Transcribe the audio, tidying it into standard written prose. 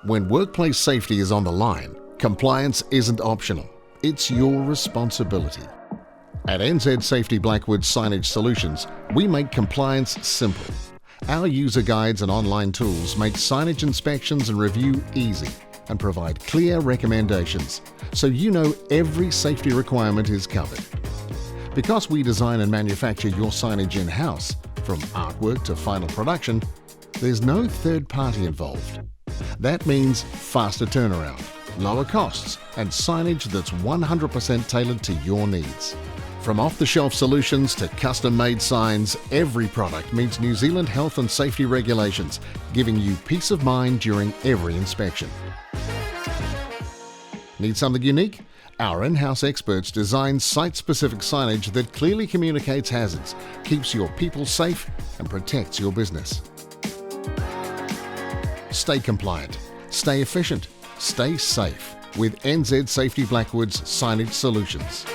When workplace safety is on the line, compliance isn't optional. It's your responsibility. At NZ Safety Blackwood Signage Solutions, we make compliance simple. Our user guides and online tools make signage inspections and review easy and provide clear recommendations, so you know every safety requirement is covered. Because we design and manufacture your signage in-house, from artwork to final production, there's no third party involved. That means faster turnaround, lower costs, and signage that's 100% tailored to your needs. From off-the-shelf solutions to custom-made signs, every product meets New Zealand health and safety regulations, giving you peace of mind during every inspection. Need something unique? Our in-house experts design site-specific signage that clearly communicates hazards, keeps your people safe, and protects your business. Stay compliant, stay efficient, stay safe with NZ Safety Blackwood's Signage Solutions.